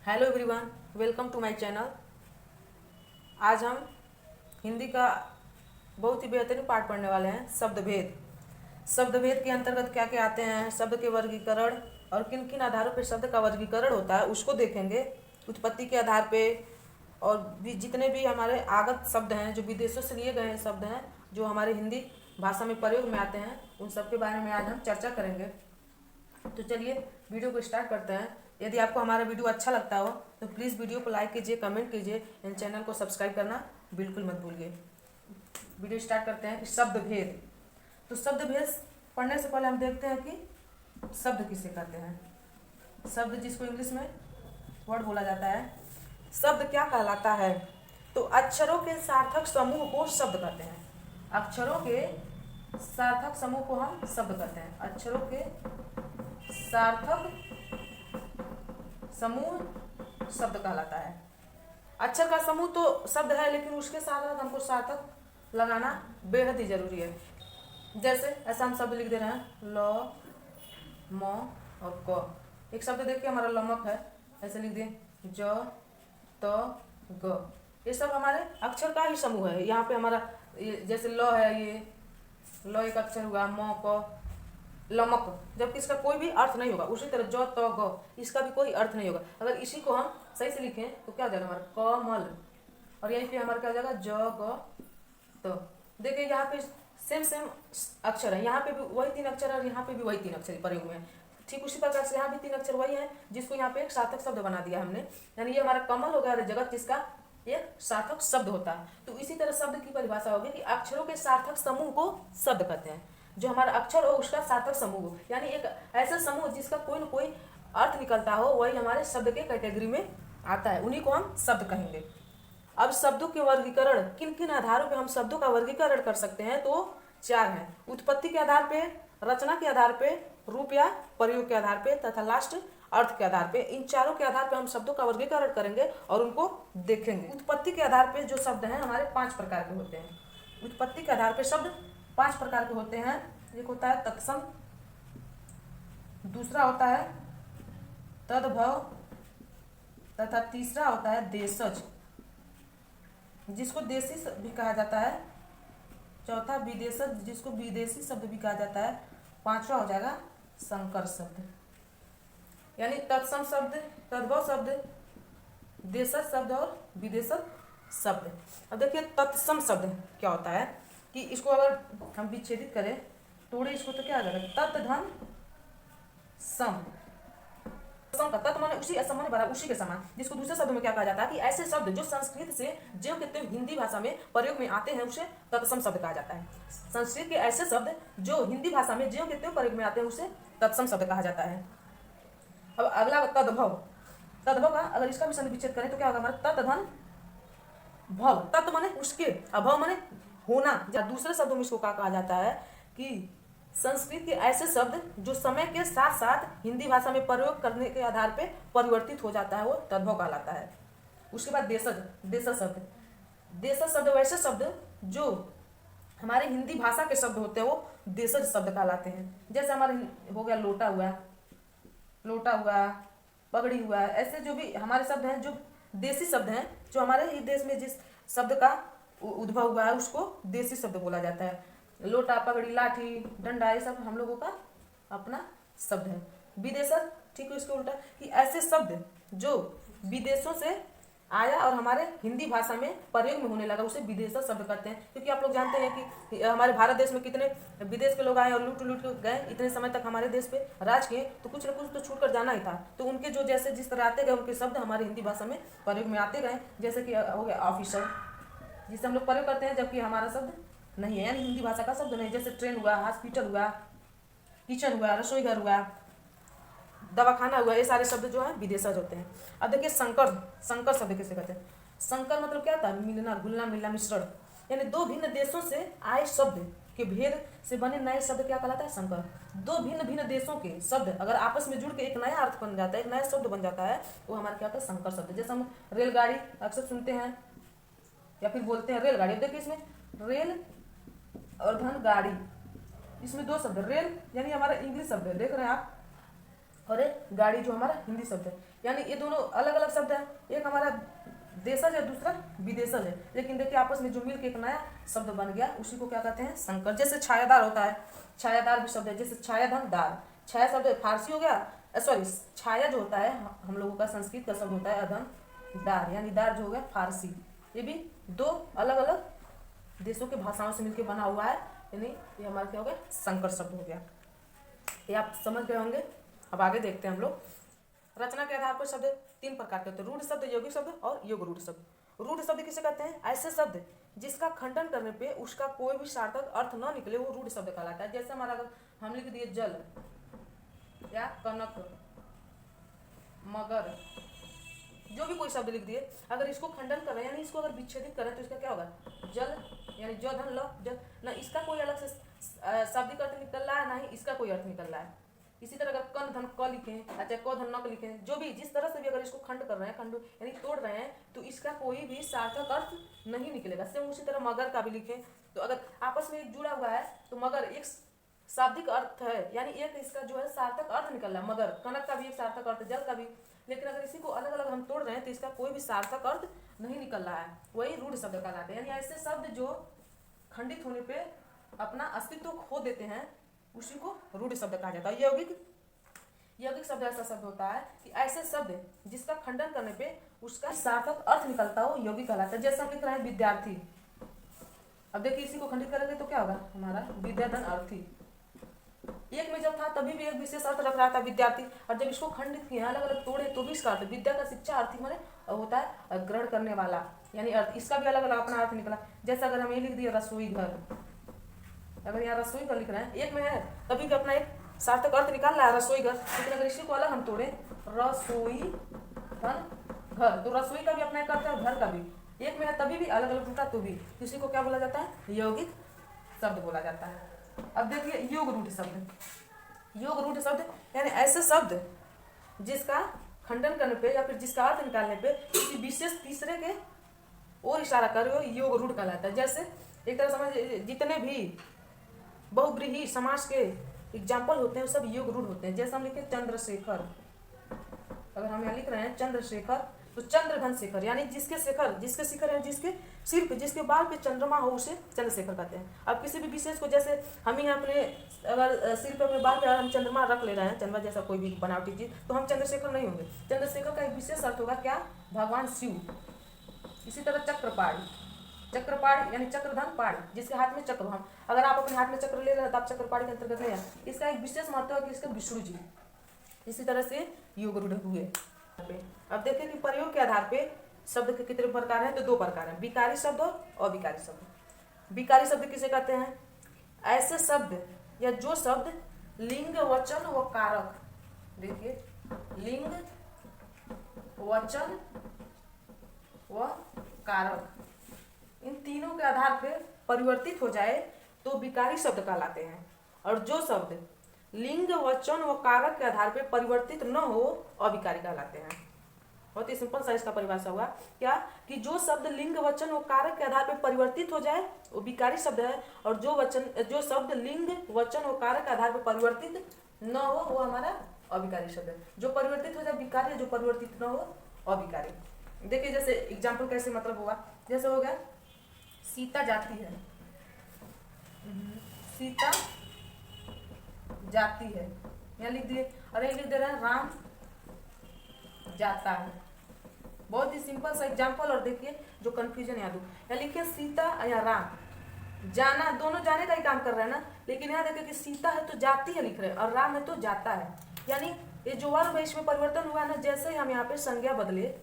Hello everyone, welcome to my channel. आज हम हिंदी का बहुत ही बेहतरीन पाठ पढ़ने वाले हैं, शब्द भेद। शब्द भेद के अंतर्गत क्या क्या आते हैं, शब्द के वर्गीकरण और किन किन आधारों पर शब्द का वर्गीकरण होता है उसको देखेंगे। उत्पत्ति के आधार पे और भी जितने भी हमारे आगत शब्द हैं, जो विदेशों से लिए गए शब्द हैं, जो हमारे हिंदी भाषा में प्रयोग में आते हैं, उन सब के बारे में आज हम चर्चा करेंगे। तो चलिए वीडियो को स्टार्ट करते हैं। यदि आपको हमारा वीडियो अच्छा लगता हो तो प्लीज़ वीडियो को लाइक कीजिए, कमेंट कीजिए एंड चैनल को सब्सक्राइब करना बिल्कुल मत भूलिए। वीडियो स्टार्ट करते हैं कि शब्द भेद। तो शब्द भेद पढ़ने से पहले हम देखते हैं कि शब्द किसे कहते हैं। शब्द जिसको इंग्लिश में वर्ड बोला जाता है, शब्द क्या कहलाता है? तो अक्षरों के सार्थक समूह को शब्द कहते हैं। अक्षरों के सार्थक समूह को हम शब्द कहते हैं। अक्षरों के सार्थक समूह शब्द कहलाता है। अक्षर का समूह तो शब्द है, लेकिन उसके साथ हमको सार्थक लगाना बेहद ही जरूरी है। जैसे ऐसा हम शब्द लिख दे रहे हैं, ल, म और क। एक शब्द देखिए हमारा लमक है, ऐसे लिख दिए ज, त, ग। ये सब हमारे अक्षर का ही समूह है। यहाँ पे हमारा जैसे ल है, ये ल एक अक्षर हुआ, म, क, लमक, जबकि इसका कोई भी अर्थ नहीं होगा। उसी तरह ज, त, ग, इसका भी कोई अर्थ नहीं होगा। अगर इसी को हम सही से लिखें तो क्या हो जाएगा हमारा कमल, और यहीं पे हमारा क्या हो जाएगा ज, ग, त। देखिए यहाँ पे सेम सेम अक्षर है, यहाँ पे भी वही तीन अक्षर है और यहाँ पे भी वही तीन अक्षर प्रयोग में है। ठीक उसी प्रकार से यहाँ भी तीन अक्षर वही है, जिसको यहाँ पे एक सार्थक शब्द बना दिया हमने। यानी ये हमारा कमल हो गया जगत, जिसका एक सार्थक शब्द होता है। तो इसी तरह शब्द की परिभाषा होगी कि अक्षरों के सार्थक समूह को शब्द कहते हैं। जो हमारा अक्षर हो उसका सार्थक समूह हो, यानी एक ऐसा समूह जिसका कोई न कोई अर्थ निकलता हो, वही हमारे शब्द के कैटेगरी में आता है, उन्हीं को हम शब्द कहेंगे। अब शब्दों के वर्गीकरण, किन किन आधारों पे हम शब्दों का वर्गीकरण कर सकते हैं? तो चार हैं। उत्पत्ति के आधार पे, रचना के आधार पे, रूप या प्रयोग के आधार पे, तथा लास्ट अर्थ के आधार पे। इन चारों के आधार पे हम शब्दों का वर्गीकरण करेंगे और उनको देखेंगे। उत्पत्ति के आधार पे जो शब्द हैं हमारे 5 प्रकार के होते हैं। उत्पत्ति के आधार पे शब्द 5 प्रकार के होते हैं। एक होता है तत्सम, दूसरा होता है तद्भव, तथा तीसरा होता है देशज, जिसको देशी भी कहा जाता है। चौथा विदेशज, जिसको विदेशी शब्द भी कहा जाता है। पांचवा हो जाएगा संकर शब्द। यानी तत्सम शब्द, तद्भव शब्द, देशज शब्द और विदेशज शब्द। अब देखिए तत्सम शब्द क्या होता है कि इसको अगर हम विच्छेदित करें, तोड़े इसको, तो क्या आ जाएगा तत् धन सम। सम का तत् माने उसी, असम माने बराबर, उसी के समान। जिसको दूसरे शब्द में क्या कहा जाता है कि ऐसे शब्द जो संस्कृत से ज्यों के त्यों हिंदी भाषा में प्रयोग में आते हैं, उसे तत्सम शब्द कहा जाता है। संस्कृत के ऐसे शब्द जो हिंदी भाषा में ज्यों के त्यों प्रयोग में आते हैं, उसे तत्सम शब्द कहा जाता है। अब अगला तद्भव। तद्भव का अगर इसका भी संधि विच्छेद करें तो क्या होगा हमारा तत् धन भव। तत् माने उसके, अभव माने होना। दूसरे शब्दों में इसको क्या कहा जाता है कि संस्कृत के ऐसे शब्द जो समय के साथ साथ हिंदी भाषा में प्रयोग करने के आधार पे परिवर्तित हो जाता है, वो तद्भव कहलाता है। उसके बाद देशज, देशज शब्द। देशज शब्द वैसे शब्द जो हमारे हिंदी भाषा के शब्द होते हैं, वो देशज शब्द कहलाते हैं। जैसे हमारे हो गया लोटा हुआ, लोटा हुआ, पगड़ी हुआ, ऐसे जो भी हमारे शब्द हैं, जो देशी शब्द हैं, जो हमारे ही देश में जिस शब्द का उद्भव हुआ है, उसको देशी शब्द बोला जाता है। लोटा, पगड़ी, लाठी, डंडा, ये सब हम लोगों का अपना शब्द है। विदेशज ठीक है, इसके उल्टा कि ऐसे शब्द जो विदेशों से आया और हमारे हिंदी भाषा में प्रयोग में होने लगा, उसे विदेशज शब्द कहते हैं। क्योंकि आप लोग जानते हैं कि हमारे भारत देश में कितने विदेश के लोग आए और लूट लूट के गए, इतने समय तक हमारे देश पे राज किए, तो कुछ न कुछ तो छूट कर जाना ही था। तो उनके जो जैसे जिस तरह आते गए, उनके शब्द हमारे हिंदी भाषा में प्रयोग में आते गए। जैसे कि हो गया ऑफिसर, जिसे हम लोग प्रयोग करते हैं, जबकि हमारा शब्द नहीं है, यानी हिंदी भाषा का शब्द नहीं। जैसे ट्रेन हुआ, हॉस्पिटल हुआ, किचन हुआ, रसोई घर हुआ, दवाखाना हुआ, ये सारे शब्द जो है विदेशज होते हैं। अब देखिए संकर, संकर शब्द किसे कहते हैं? संकर मतलब क्या होता है? मिलना, घुलना मिलना, मिश्रण। यानी दो भिन्न देशों से आए शब्द के भेद से बने नए शब्द क्या कहलाता है? संकर। दो भिन्न भिन्न देशों के शब्द अगर आपस में जुड़ के एक नया अर्थ बन जाता है, एक नया शब्द बन जाता है, वो हमारा क्या होता है? संकर शब्द। जैसे हम रेलगाड़ी अक्सर सुनते हैं या फिर बोलते हैं रेलगाड़ी। अब देखिए इसमें रेल और धन गाड़ी, इसमें दो शब्द। रेल यानी हमारा इंग्लिश शब्द है, देख रहे हैं आप, और एक गाड़ी जो हमारा हिंदी शब्द है। यानी ये दोनों अलग अलग शब्द हैं, एक हमारा देशज है, दूसरा विदेशज है, लेकिन देखिए आपस में जो मिल के एक नया शब्द बन गया, उसी को क्या कहते हैं, संकर। जैसे छायादार होता है, छायादार भी शब्द है, जैसे छाया धन दार, छाया शब्द फारसी हो गया, सॉरी छाया जो होता है हम लोगों का संस्कृत का शब्द होता है अधन दार, यानी दार जो हो गया फारसी। ये भी दो अलग अलग देशों के भाषाओं से मिलकर बना हुआ है, यानी ये हमारा क्या हो गया, संकर शब्द हो गया। ये आप समझ गए होंगे। अब आगे देखते हैं हम लोग। रचना के आधार पर शब्द 3 प्रकार के होते हैं, रूढ़ शब्द, यौगिक शब्द और योग रूढ़ शब्द। रूढ़ शब्द किसे कहते हैं, ऐसे शब्द जिसका खंडन करने पे उसका कोई भी सार्थक अर्थ न निकले, वो रूढ़ शब्द कहलाता है। जैसे हमारा अगर हम लिख दिए जल या कनक, मगर, जो भी कोई शब्द लिख दिए, अगर इसको खंडन करें यानी इसको अगर विच्छेदित करें तो इसका क्या होगा, जल, यानी जो धन ल जल, ना इसका कोई अलग से शाब्दिक अर्थ निकल रहा है, ना ही इसका कोई अर्थ निकल रहा है। इसी तरह अगर कन धन क लिखें, अच्छा क धन न लिखें, जो भी जिस तरह से भी अगर इसको खंड कर रहे हैं, खंड यानी तोड़ रहे हैं, तो इसका कोई भी सार्थक अर्थ नहीं निकलेगा। सेम उसी तरह मगर का भी लिखें, तो अगर आपस में जुड़ा हुआ है तो मगर एक शाब्दिक अर्थ है, यानी एक इसका जो है सार्थक अर्थ निकल रहा है, मगर कनक का भी एक सार्थक अर्थ, जल का भी, लेकिन अगर इसी को अलग अलग हम तोड़ रहे हैं तो इसका कोई भी सार्थक अर्थ नहीं निकल रहा है, वही रूढ़ शब्द कहलाते हैं। यानी ऐसे शब्द जो खंडित होने पे अपना अस्तित्व खो देते हैं, उसी को रूढ़ शब्द कहा जाता है। यौगिक शब्द ऐसा शब्द होता है कि ऐसे शब्द जिसका खंडन करने पे उसका सार्थक अर्थ निकलता हो, यौगिक कहलाता है। जैसे हम लिख रहे हैं विद्यार्थी, अब देखिए इसी को खंडित करेंगे तो क्या होगा, हमारा विद्याधन अर्थी। एक में जब था तभी भी एक विशेष अर्थ रख रहा था विद्यार्थी, और जब इसको खंडित किया, अलग अलग तोड़े, तो भी इसका अर्थ विद्या का शिक्षा अर्थी माने होता है ग्रहण करने वाला, यानी अर्थ, इसका भी अलग अलग अपना अर्थ निकला। जैसे अगर हम ये लिख दिए रसोई घर, अगर यहाँ रसोई घर लिख रहे हैं, एक में है तभी भी अपना एक सार्थक अर्थ निकाल रहा है रसोई घर, लेकिन अगर इसी को अलग हम तोड़े रसोई धन घर, तो रसोई का भी अपना एक अर्थ है, घर का भी, एक में है तभी भी अलग अलग टूटा तो भी, इसी को क्या बोला जाता है, यौगिक शब्द बोला जाता है। अब देखिए योग रूढ़ शब्द। योग रूढ़ शब्द यानी ऐसे शब्द जिसका खंडन करने पे या फिर जिसका अर्थ निकालने पे किसी विशेष तीसरे के और इशारा कर वो योग रूढ़ कहलाता है। जैसे एक तरह समझ, जितने भी बहुव्रीहि समास के एग्जाम्पल होते हैं वो सब योग रूढ़ होते हैं। जैसे हम लिखे चंद्रशेखर, अगर हम यहाँ लिख रहे हैं चंद्रशेखर, तो चंद्रघन शेखर, यानी जिसके शिखर है, जिसके सिर पे, जिसके बाल पे चंद्रमा हो, उसे चंद्रशेखर कहते हैं। अब किसी भी विशेष को, जैसे हम ही अपने अगर सिर पे अपने बाल पे हम चंद्रमा रख ले रहे हैं, चंद्रमा जैसा कोई भी बनावटी चीज, तो हम चंद्रशेखर नहीं होंगे। चंद्रशेखर का एक विशेष अर्थ होगा क्या, भगवान शिव। इसी तरह चक्रपाणी यानी चक्रधन पाणी, जिसके हाथ में चक्र, हम अगर आप अपने हाथ में चक्र ले रहे हैं तो आप चक्रपाणी के अंतर्गत नहीं है। इसका एक विशेष महत्व है कि इसके विष्णु जी। इसी तरह से योग रूढ़ हुए। अब देखिए कि प्रयोग के आधार पे शब्द के कितने प्रकार हैं, तो 2 प्रकार हैं, विकारी शब्द और अविकारी शब्द। विकारी शब्द किसे कहते हैं, ऐसे शब्द या जो शब्द लिंग, वचन व कारक, देखिए लिंग, वचन व कारक, इन तीनों के आधार पे परिवर्तित हो जाए तो विकारी शब्द कहलाते हैं, और जो शब्द लिंग, वचन व कारक के आधार पे परिवर्तित न हो अविकारी कहलाते हैं। बहुत ही सिंपल सा इसका परिभाषा हुआ क्या, कि जो शब्द लिंग, वचन व कारक के आधार पे परिवर्तित हो जाए वो विकारी शब्द है, और जो शब्द लिंग, वचन व कारक के आधार पे परिवर्तित न हो वो हमारा अविकारी शब्द है। जो परिवर्तित हो जाए विकारी है, जो परिवर्तित न हो अविकारी। देखिए जैसे एग्जाम्पल कैसे मतलब हुआ, जैसे हो गया सीता जाती है, सीता जाती है, यहाँ लिख दिए, और ये लिख दे रहे हैं राम जाता है। बहुत ही सिंपल सा एग्जाम्पल, और देखिए जो कंफ्यूजन याद हो, यहाँ लिखिए सीता या राम, जाना, दोनों जाने का ही काम कर रहे हैं ना, लेकिन यहाँ देखिए कि सीता है तो जाती है लिख रहे हैं, और राम है तो जाता है। यानी ये जो वर्ब है इसमें परिवर्तन हुआ ना, जैसे ही हम यहाँ पे संज्ञा बदले,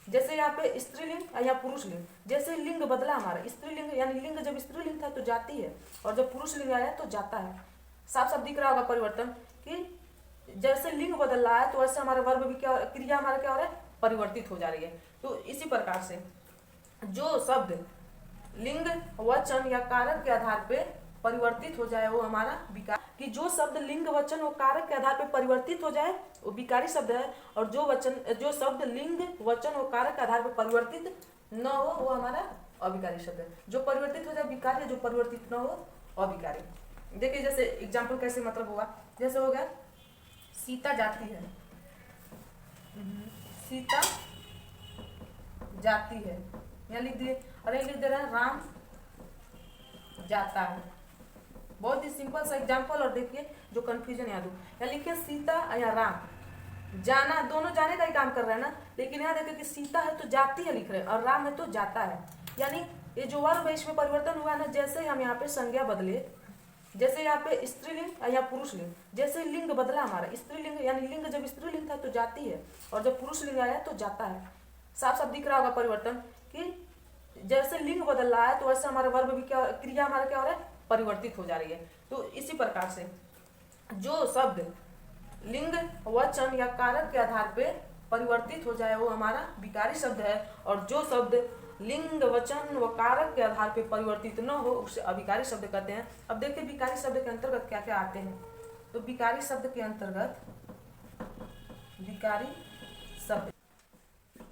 जैसे यहाँ पे स्त्रीलिंग या पुरुष लिंग, जैसे लिंग बदला हमारा, स्त्रीलिंग यानी लिंग जब स्त्रीलिंग था तो जाती है, और जब पुरुष लिंग आया तो जाता है। साफ साफ दिख रहा होगा परिवर्तन, कि जैसे लिंग बदल रहा है तो वैसे हमारा वर्ब भी क्या, क्रिया हमारा क्या हो रहा है, परिवर्तित हो जा रही है। तो इसी प्रकार से जो शब्द लिंग, वचन या कारक के आधार पे परिवर्तित हो जाए वो हमारा विकार, कि जो शब्द लिंग, वचन और कारक के आधार पे परिवर्तित हो जाए वो विकारी शब्द है, और जो शब्द लिंग, वचन और कारक के आधार पे परिवर्तित न हो वो हमारा अविकारी शब्द है। जो परिवर्तित हो जाए विकारी है, जो परिवर्तित न हो अविकारी। देखिए जैसे एग्जाम्पल कैसे मतलब हुआ, जैसे हो गया सीता जाती है, सीता जाती है, यहाँ लिख दिए। और ये लिख दे रहे हैं राम जाता है। बहुत ही सिंपल सा एग्जाम्पल, और देखिए जो कंफ्यूजन याद हो। यहाँ लिखिए सीता या राम, जाना, दोनों जाने का ही काम कर रहे हैं ना, लेकिन यहाँ देखिए कि सीता है तो जाती है लिख रहे हैं और राम है तो जाता है। यानी ये जो वर्ब है इसमें परिवर्तन हुआ है ना, जैसे हम यहाँ पे संज्ञा बदले, जैसे यहाँ पे स्त्रीलिंग या पुरुषलिंग, जैसे लिंग बदला हमारा स्त्रीलिंग, यानी लिंग जब स्त्रीलिंग था तो जाती है, और जब पुरुष लिंग आया तो जाता है। साफ साफ दिख रहा होगा परिवर्तन कि जैसे लिंग बदल रहा है तो वैसे हमारा वर्ब भी क्या, क्रिया हमारा क्या हो रहा है, परिवर्तित हो जा रही है। तो इसी प्रकार से जो शब्द लिंग वचन या कारक के आधार पे परिवर्तित हो जाए वो हमारा विकारी शब्द है, और जो शब्द लिंग वचन व कारक के आधार पे परिवर्तित न हो उसे अविकारी शब्द कहते हैं। अब देखिए विकारी शब्द के अंतर्गत क्या क्या आते हैं। तो विकारी शब्द के अंतर्गत विकारी शब्द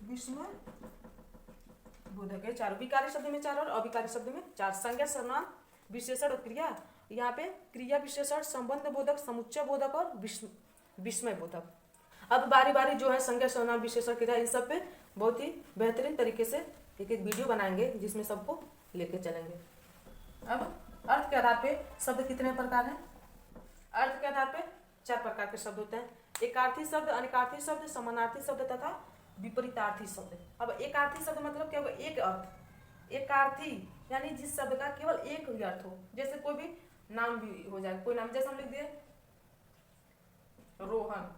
विस्मय बोधक है चार, विकारी शब्द में चार और अविकारी शब्द में चार। संज्ञा सर्वनाम विशेषण और क्रिया, यहाँ पे क्रिया विशेषण संबंध बोधक समुच्चय बोधक और विस्मय बोधक। अब बारी बारी जो है संज्ञा सर्वनाम विशेषण क्रिया इन सब पे बहुत ही बेहतरीन तरीके से एक एक वीडियो बनाएंगे जिसमें सबको लेके चलेंगे। अब अर्थ के आधार पे शब्द कितने प्रकार हैं। अर्थ के आधार पे चार प्रकार के शब्द होते हैं। एकार्थी शब्द, अनेकार्थी शब्द, समानार्थी शब्द तथा विपरीतार्थी शब्द। अब एकार्थी शब्द मतलब क्या होगा, एक अर्थ। एकार्थी यानी जिस शब्द का केवल एक ही अर्थ हो, जैसे कोई भी नाम भी हो जाए, कोई नाम, जैसे हम लिख दिए रोहन,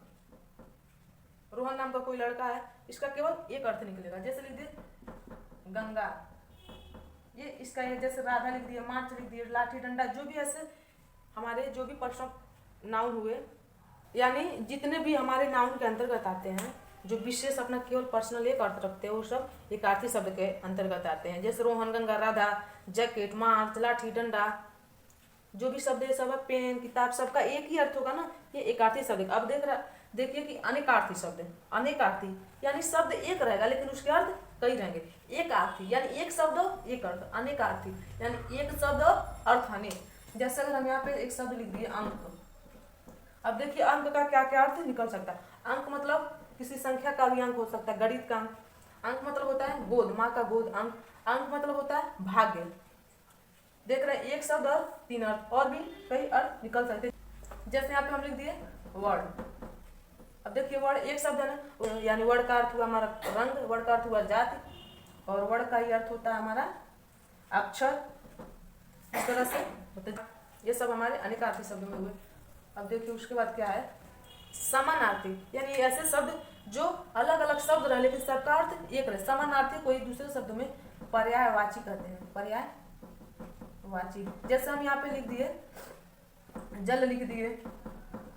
रोहन नाम का कोई लड़का है, इसका केवल एक अर्थ निकलेगा। जैसे लिख दिए गंगा, ये इसका है। जैसे राधा लिख दिए, मार्च लिख दिए, लाठी डंडा, जो भी ऐसे हमारे जो भी पर्सनल नाउन हुए, यानी जितने भी हमारे नाउन के अंतर्गत आते हैं, जो विशेष अपना केवल पर्सनल एक अर्थ रखते हैं, वो सब एकार्थी शब्द के अंतर्गत आते हैं। जैसे रोहन, गंगा, राधा, जैकेट, मार्च, लाठी डंडा, जो भी शब्द है सब है, पेन, किताब, सबका एक ही अर्थ होगा ना, ये एकार्थी शब्द। अब देखिए कि अनेकार्थी शब्द है। अनेकार्थी यानी शब्द एक रहेगा लेकिन उसके अर्थ कई रहेंगे। एकार्थी यानी एक शब्द एक अर्थ। अनेकार्थी यानी एक शब्द अर्थ अनेक। जैसे अगर हम यहाँ पे एक शब्द लिख दिए अंक, अब देखिए अंक का क्या क्या अर्थ निकल सकता है। अंक मतलब किसी संख्या का भी अंक हो सकता है, गणित का अंक। अंक मतलब होता है गोद, माँ का गोद। अंक मतलब होता है भाग्य। देख रहे हैं एक शब्द और तीन अर्थ, और भी कई अर्थ निकल सकते हैं। जैसे यहाँ पे हम लिख दिए वर्ड। अब देखिए वर्ड एक शब्द है ना, यानी वर्ड का अर्थ हुआ हमारा रंग, वर्ड का अर्थ हुआ जाति, और वर्ड का ही अर्थ होता है हमारा अक्षर। इस तरह से होते, ये सब हमारे अनेकार्थी शब्द में हुए। अब देखिए उसके बाद क्या है, समानार्थी, यानी ऐसे शब्द जो अलग अलग शब्द रहे लेकिन सबका अर्थ एक रहे। समानार्थी को एक दूसरे शब्द में पर्यायवाची कहते हैं, पर्यायवाची। जैसे हम यहाँ पे लिख दिए जल, लिख दिए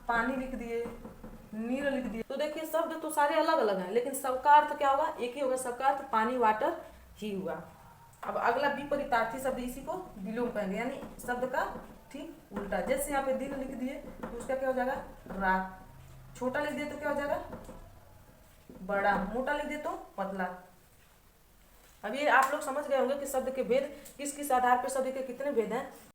पानी, लिख दिए नीर, लिख दिए। तो देखिए शब्द तो सारे अलग अलग हैं लेकिन सबका अर्थ क्या होगा, एक ही होगा। सबका अर्थ पानी, वाटर ही हुआ। अब अगला विपरीतार्थी शब्द, इसी को विलोम कहेंगे, यानी शब्द का ठीक उल्टा। जैसे यहाँ पे दिन लिख दिए तो उसका क्या हो जाएगा रात, छोटा लिख दिए तो क्या हो जाएगा बड़ा, मोटा लिख दिए तो पतला। अब ये आप लोग समझ गए होंगे कि शब्द के भेद किस किस आधार पर शब्द के कितने भेद हैं।